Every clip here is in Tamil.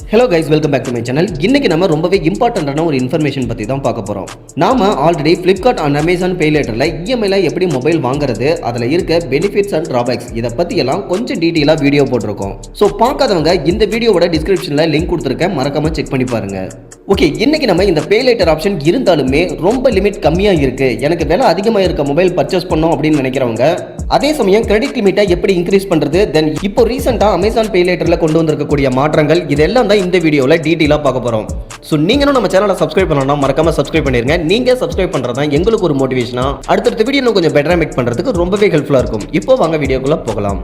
Hello guys, welcome back to my channel. இன்னைக்கு நம்ம ரொம்பவே இம்பார்ட்டன்ட்டான ஒரு இன்ஃபர்மேஷன் பத்தி தான் பார்க்க போறோம். நாம already flipkart and amazon paylaterல EMI ல எப்படி மொபைல் வாங்குறது, அதுல இருக்க பெனிஃபிட்ஸ் அண்ட் டிராபேக்ஸ் இத பத்தி எல்லாம் கொஞ்சம் டீடைலா வீடியோ போட்டுருக்கோம். சோ பார்க்காதவங்க இந்த வீடியோவோட டிஸ்கிரிப்ஷன்ல லிங்க் கொடுத்திருக்கேன், மறக்காம செக் பண்ணி பாருங்க. ஓகே, இன்னைக்கு நம்ம இந்த paylater ஆப்ஷன் இருந்தாலுமே ரொம்ப லிமிட் கம்மியா இருக்கு, எனக்கு விலை அதிகமா இருக்க மொபைல் பர்ச்சேஸ் பண்ணனும் அப்படின்னு நினைக்கிறவங்க, அதே சமயம் கிரெடிட் லிமிட்டை எப்படி இன்க்ரீஸ் பண்றது, தென் இப்போ ரீசெண்டா amazon paylaterல கொண்டு வந்திருக்கக்கூடிய மாற்றங்கள் இதெல்லாம் தான் இந்த வீடியோல டீடைலா பார்க்க போறோம். சோ நீங்களும் நம்ம சேனலை சப்ஸ்கிரைப் பண்ணனும்னா மறக்காம சப்ஸ்கிரைப் பண்ணிருங்க. நீங்க சப்ஸ்கிரைப் பண்றது தான் எங்களுக்கு ஒரு மோட்டிவேஷனா அடுத்த வீடியோ இன்னும் கொஞ்சம் பெட்டரா மேக் பண்றதுக்கு ரொம்பவே ஹெல்ப்ஃபுல்லா இருக்கும். இப்போ வாங்க வீடியோக்குள்ள போகலாம்.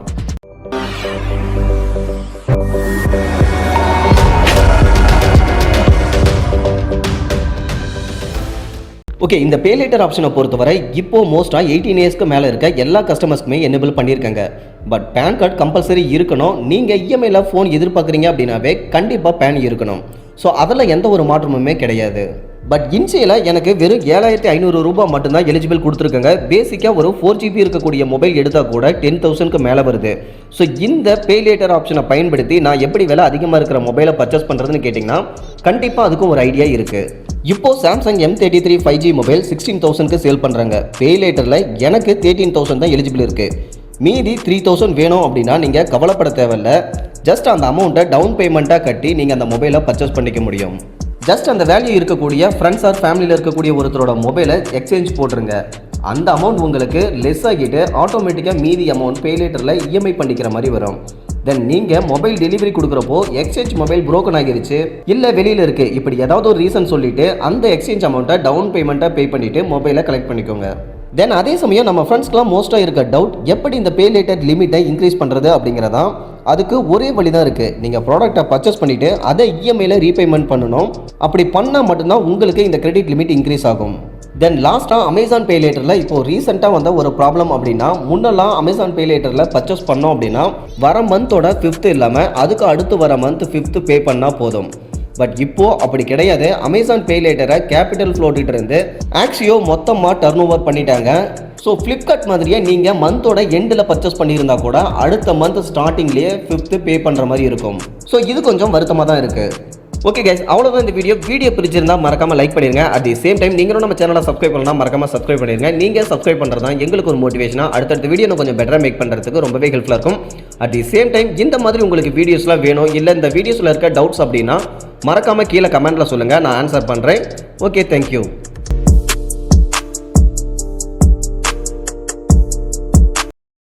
ஓகே, இந்த paylater ஆப்ஷனை பொறுத்தவரை இப்போ மோஸ்டா 18 இயர்ஸ்க்கு மேல இருக்க எல்லா கஸ்டமர்ஸ்க்குமே எனேபிள் பண்ணியிருக்காங்க. பட் பேன் கார்டு கம்பல்சரி இருக்கணும். நீங்க இஎம்ஐல ஃபோன் எதிர்பார்க்குறீங்க அப்படின்னாவே கண்டிப்பாக பேன் இருக்கணும். ஸோ அதில் எந்த ஒரு மாற்றமுமே கிடையாது. பட் இன்சியலாக எனக்கு வெறும் 7500 ரூபாய் மட்டும்தான் எலிஜிபிள் கொடுத்துருக்காங்க. பேசிக்காக ஒரு 4GB இருக்கக்கூடிய மொபைல் எடுத்தால் கூட 10,000க்கு மேலே வருது. ஸோ இந்த paylater ஆப்ஷனை பயன்படுத்தி நான் எப்படி விலை அதிகமாக இருக்கிற மொபைலை பர்ச்சேஸ் பண்ணுறதுன்னு கேட்டிங்கன்னா கண்டிப்பாக அதுக்கும் ஒரு ஐடியா இருக்குது. இப்போ Samsung M33 5G mobile 16,000க்கு sale பண்ணுறாங்க. paylaterல எனக்கு 13,000 தான் எலிஜிபிள் இருக்குது. மீதி 3,000 வேணும் அப்படின்னா நீங்கள் கவலைப்பட தேவையில்ல. ஜஸ்ட் அந்த அமௌண்ட்டை டவுன் பேமெண்ட்டாக கட்டி நீங்கள் அந்த மொபைலை பர்ச்சேஸ் பண்ணிக்க முடியும். ஜஸ்ட் அந்த வேல்யூ இருக்கக்கூடிய ஃப்ரெண்ட்ஸ் ஆர் ஃபேமிலியில் இருக்கக்கூடிய ஒருத்தரோட மொபைலை எக்ஸ்சேஞ்ச் போட்டுருங்க. அந்த அமௌண்ட் உங்களுக்கு லெஸ் ஆகிட்டு ஆட்டோமேட்டிக்காக மீதி அமௌண்ட் paylaterல EMI பண்ணிக்கிற மாதிரி வரும். தென் நீங்கள் மொபைல் டெலிவரி கொடுக்குறப்போ எக்ஸ்சேஞ்ச் மொபைல் ப்ரோக்கன் ஆகிருச்சு, இல்லை வெளியில் இருக்குது, இப்படி ஏதாவது ஒரு ரீசன் சொல்லிவிட்டு அந்த எக்ஸ்சேஞ்ச் அமௌண்ட்டை டவுன் பேமெண்ட்டாக பே பண்ணிவிட்டு மொபைலை கலெக்ட் பண்ணிக்கோங்க. தென் அதே சமயம் நம்ம ஃப்ரெண்ட்ஸ்க்குலாம் மோஸ்ட்டாக இருக்க டவுட், எப்படி இந்த paylater லிமிட்டை இன்க்ரீஸ் பண்ணுறது அப்படிங்கிறதான். அதுக்கு ஒரே வழி தான் இருக்குது. நீங்கள் ப்ராடக்ட்டை பர்ச்சேஸ் பண்ணிவிட்டு அதை EMIயில் ரீபேமெண்ட் பண்ணணும். அப்படி பண்ணால் மட்டும்தான் உங்களுக்கு இந்த கிரெடிட் லிமிட் இன்க்ரீஸ் ஆகும். தென் லாஸ்ட்டாக amazon paylaterல இப்போது ரீசெண்டாக வந்த ஒரு ப்ராப்ளம் அப்படின்னா, முன்னெல்லாம் amazon paylaterல பர்ச்சேஸ் பண்ணோம் அப்படின்னா வர மந்தோட 5th இல்லாமல் அதுக்கு அடுத்து வர மந்த் 5th பே பண்ணால் போதும். பட் இப்போது அப்படி கிடையாது. amazon paylaterரை கேபிட்டல் ஃப்ளோட்டிலிருந்து ஆக்சியோ மொத்தமாக டர்ன் ஓவர் பண்ணிட்டாங்க. ஸோ ஃப்ளிப்கார்ட் மாதிரியே நீங்கள் மந்தோட எண்டில் பர்ச்சேஸ் பண்ணியிருந்தா கூட அடுத்த மந்த் ஸ்டார்டிங்லேயே 5th பே பண்ணுற மாதிரி இருக்கும். ஸோ இது கொஞ்சம் வருத்தமாக தான் இருக்குது. ஓகே கைஸ், அவ்வளோதான் இந்த வீடியோ பிடிச்சிருந்தா மறக்காம லைக் பண்ணிருங்க. அட் தி சேம் டைம் நீங்களும் நம்ம சேனலை சப்ஸ்கிரைப் பண்ணலாம், மறக்காம சப்ஸ்கிரைப் பண்ணிருங்க. நீங்கள் சப்ஸ்கிரைப் பண்ணுறது தான் எங்களுக்கு ஒரு மோட்டிவேஷனா அடுத்த வீடியோ கொஞ்சம் பெட்டராக மேக் பண்ணுறதுக்கு ரொம்பவே ஹெல்ப்ஃபுல்லாக இருக்கும். அட் தி சேம் டைம் இந்த மாதிரி உங்களுக்கு வீடியோஸ்லாம் வேணும், இல்லை இந்த வீடியோஸில் இருக்க டவுட்ஸ் அப்படின்னா மறக்காம கீழே கமெண்ட்டில் சொல்லுங்கள், நான் ஆன்சர் பண்ணுறேன். Okay, thank you.